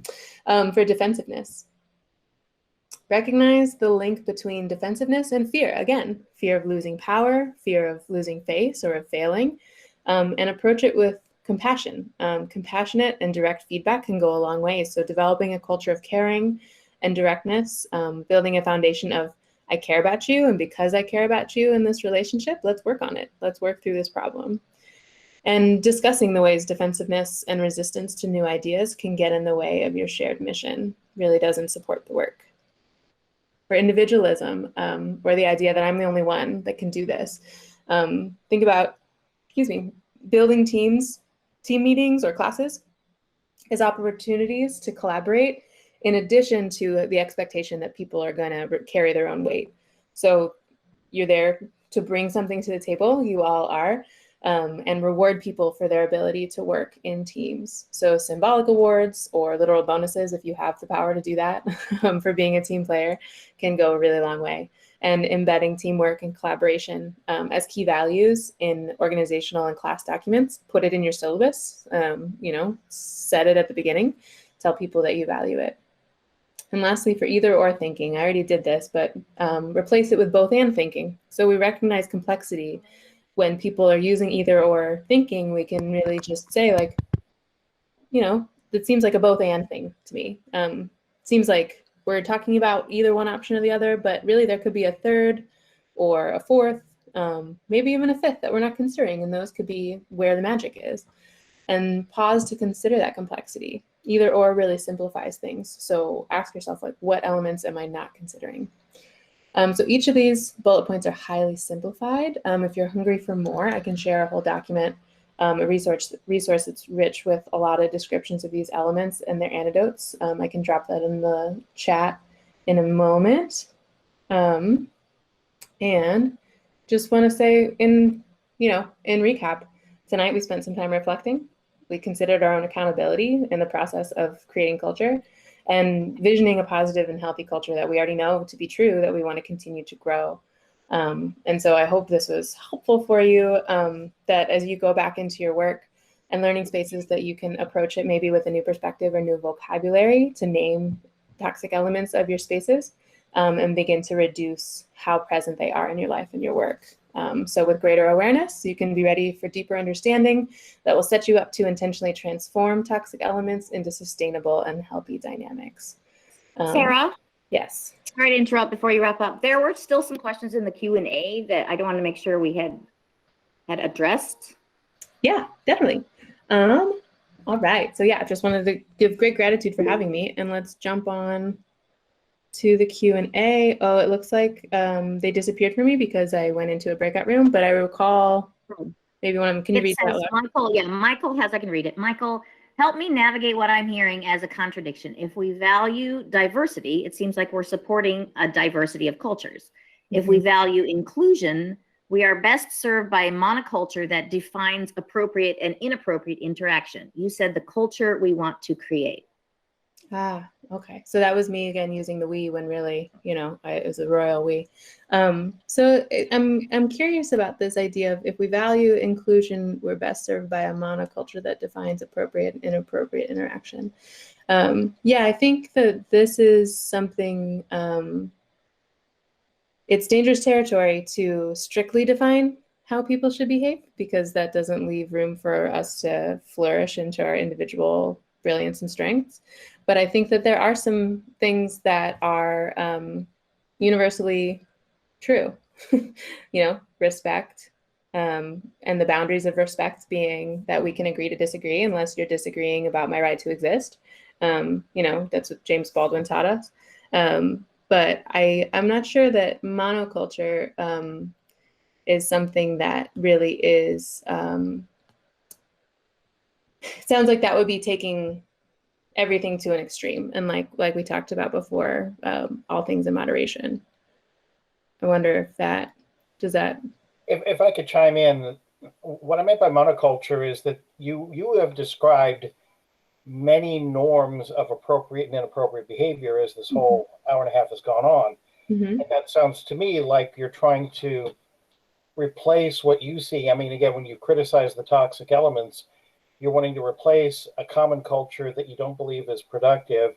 for defensiveness. Recognize the link between defensiveness and fear. Again, fear of losing power, fear of losing face or of failing, and approach it with compassion. Compassionate and direct feedback can go a long way. So developing a culture of caring and directness, building a foundation of, I care about you, and because I care about you in this relationship, let's work on it. Let's work through this problem. And discussing the ways defensiveness and resistance to new ideas can get in the way of your shared mission really doesn't support the work. For individualism, or the idea that I'm the only one that can do this. Think about, building team meetings or classes as opportunities to collaborate in addition to the expectation that people are going to carry their own weight. So you're there to bring something to the table, you all are, and reward people for their ability to work in teams. So symbolic awards or literal bonuses, if you have the power to do that, for being a team player, can go a really long way. And embedding teamwork and collaboration as key values in organizational and class documents, put it in your syllabus, set it at the beginning, tell people that you value it. And lastly, for either or thinking, I already did this, but replace it with both and thinking. So we recognize complexity. When people are using either or thinking, we can really just say like, it seems like a both and thing to me. Seems like we're talking about either one option or the other, but really there could be a third or a fourth, maybe even a fifth that we're not considering, and those could be where the magic is. And pause to consider that complexity. Either or really simplifies things. So ask yourself, like, what elements am I not considering? So each of these bullet points are highly simplified. If you're hungry for more, I can share a whole document, a resource that's rich with a lot of descriptions of these elements and their antidotes. I can drop that in the chat in a moment. And just want to say in recap, tonight we spent some time reflecting. We considered our own accountability in the process of creating culture and visioning a positive and healthy culture that we already know to be true, that we want to continue to grow. And so I hope this was helpful for you, that as you go back into your work and learning spaces, that you can approach it maybe with a new perspective or new vocabulary to name toxic elements of your spaces, and begin to reduce how present they are in your life and your work. So with greater awareness, you can be ready for deeper understanding that will set you up to intentionally transform toxic elements into sustainable and healthy dynamics. Sarah? Yes. Sorry to interrupt before you wrap up. There were still some questions in the Q&A that I want to make sure we had addressed. Yeah, definitely. All right. So yeah, just wanted to give great gratitude for having me, and let's jump on to the Q&A. Oh, it looks like they disappeared for me because I went into a breakout room, but I recall maybe one of them. Can you read that out loud? Michael, yeah, Michael has, I can read it. Michael, help me navigate what I'm hearing as a contradiction. If we value diversity, it seems like we're supporting a diversity of cultures. If we value inclusion, we are best served by a monoculture that defines appropriate and inappropriate interaction. You said the culture we want to create. Ah, okay. So that was me again using the we when really, it was a royal we. So I'm curious about this idea of, if we value inclusion, we're best served by a monoculture that defines appropriate and inappropriate interaction. Yeah, I think that this is something, it's dangerous territory to strictly define how people should behave, because that doesn't leave room for us to flourish into our individual brilliance and strengths. But I think that there are some things that are universally true, respect, and the boundaries of respect being that we can agree to disagree unless you're disagreeing about my right to exist. That's what James Baldwin taught us. But I'm not sure that monoculture is something that really is, sounds like that would be taking everything to an extreme, and like we talked about before, all things in moderation. I wonder if if I could chime in, what I meant by monoculture is that you have described many norms of appropriate and inappropriate behavior as this whole hour and a half has gone on. And that sounds to me like you're trying to replace what you see. I mean, again, when you criticize the toxic elements, you're wanting to replace a common culture that you don't believe is productive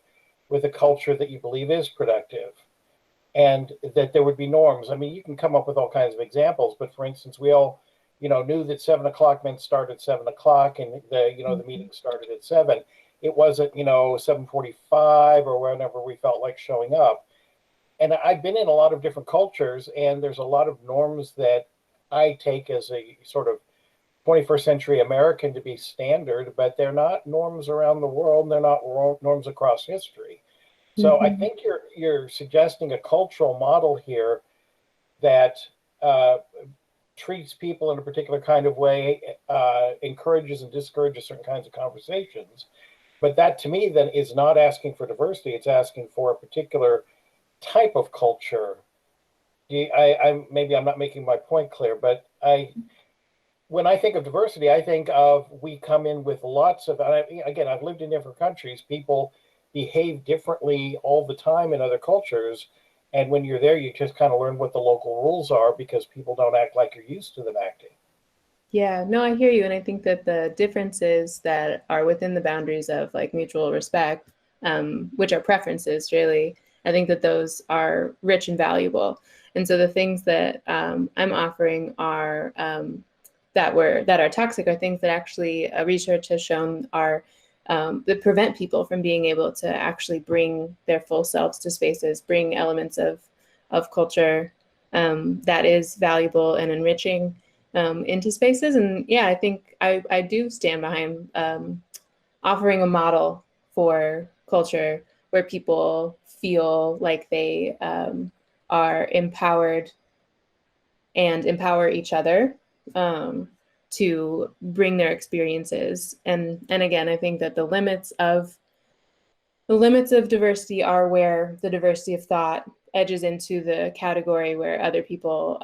with a culture that you believe is productive, and that there would be norms. I mean, you can come up with all kinds of examples, but for instance, we all, knew that 7 o'clock meant start at 7 o'clock, and the meeting started at 7. It wasn't, 7:45 or whenever we felt like showing up. And I've been in a lot of different cultures, and there's a lot of norms that I take as a sort of 21st century American to be standard, but they're not norms around the world, and they're not norms across history. So I think you're suggesting a cultural model here that treats people in a particular kind of way, encourages and discourages certain kinds of conversations. But that, to me, then is not asking for diversity. It's asking for a particular type of culture. Maybe I'm not making my point clear, but when I think of diversity, I think of, we come in with lots of, again, I've lived in different countries. People behave differently all the time in other cultures. And when you're there, you just kind of learn what the local rules are, because people don't act like you're used to them acting. Yeah, no, I hear you. And I think that the differences that are within the boundaries of like mutual respect, which are preferences really, I think that those are rich and valuable. And so the things that I'm offering are that are toxic are things that actually research has shown are that prevent people from being able to actually bring their full selves to spaces, bring elements of culture that is valuable and enriching into spaces. And yeah, I think I do stand behind offering a model for culture where people feel like they are empowered and empower each other to bring their experiences. And again, I think that the limits of diversity are where the diversity of thought edges into the category where other people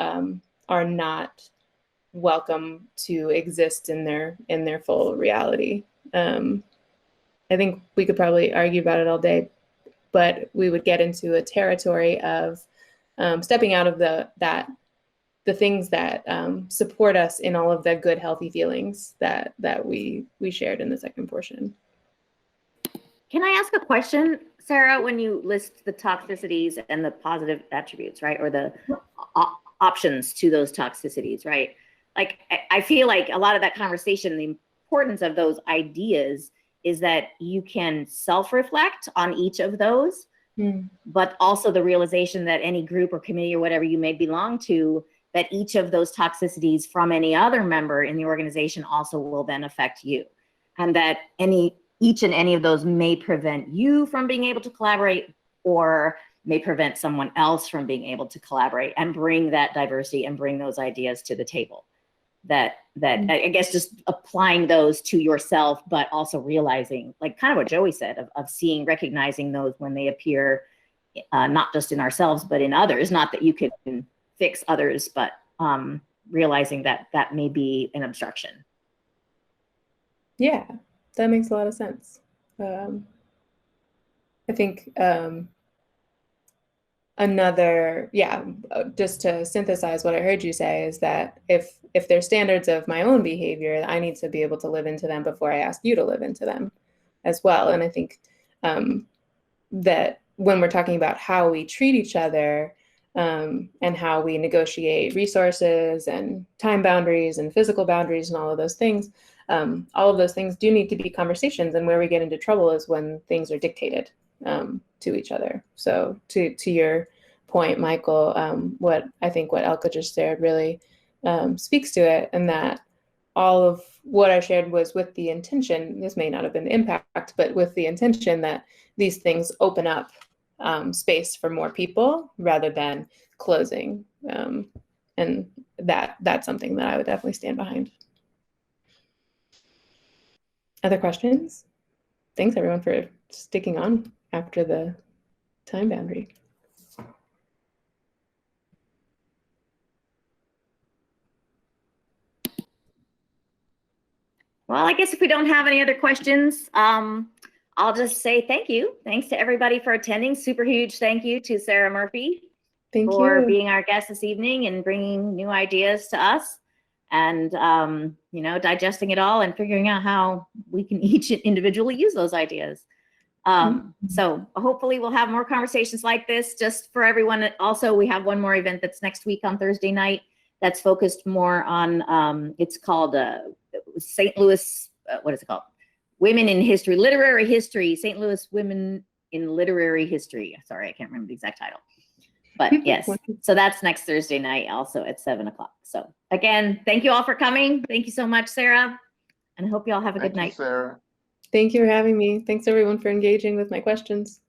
are not welcome to exist in their full reality. I think we could probably argue about it all day, but we would get into a territory of stepping out of the things that support us in all of the good, healthy feelings that we shared in the second portion. Can I ask a question, Sarah, when you list the toxicities and the positive attributes, right? Or the options to those toxicities, right? Like, I feel like a lot of that conversation, the importance of those ideas is that you can self-reflect on each of those, but also the realization that any group or committee or whatever you may belong to, that each of those toxicities from any other member in the organization also will then affect you. And that each and any of those may prevent you from being able to collaborate, or may prevent someone else from being able to collaborate and bring that diversity and bring those ideas to the table. That I guess just applying those to yourself, but also realizing, like kind of what Joey said, of seeing, recognizing those when they appear, not just in ourselves, but in others. Not that you can fix others, but realizing that that may be an obstruction. Yeah, that makes a lot of sense. I think just to synthesize what I heard you say is that if there's standards of my own behavior, I need to be able to live into them before I ask you to live into them as well. And I think that when we're talking about how we treat each other and how we negotiate resources and time boundaries and physical boundaries and all of those things do need to be conversations. And where we get into trouble is when things are dictated to each other. So to your point, Michael, what Elka just shared really speaks to it, and that all of what I shared was with the intention, this may not have been the impact, but with the intention that these things open up space for more people rather than closing. And that's something that I would definitely stand behind. Other questions? Thanks everyone for sticking on after the time boundary. Well, I guess if we don't have any other questions, I'll just say thank you. Thanks to everybody for attending. Super huge thank you to Sarah Murphy for being our guest this evening and bringing new ideas to us, and digesting it all and figuring out how we can each individually use those ideas. So hopefully we'll have more conversations like this. Just for everyone, also we have one more event that's next week on Thursday night that's focused more on, it's called St. Louis, what is it called? Women in History, Literary History, St. Louis Women in Literary History. Sorry, I can't remember the exact title. But yes, so that's next Thursday night also at 7 o'clock. So again, thank you all for coming. Thank you so much, Sarah. And I hope you all have a good night. Sarah. Thank you for having me. Thanks everyone for engaging with my questions.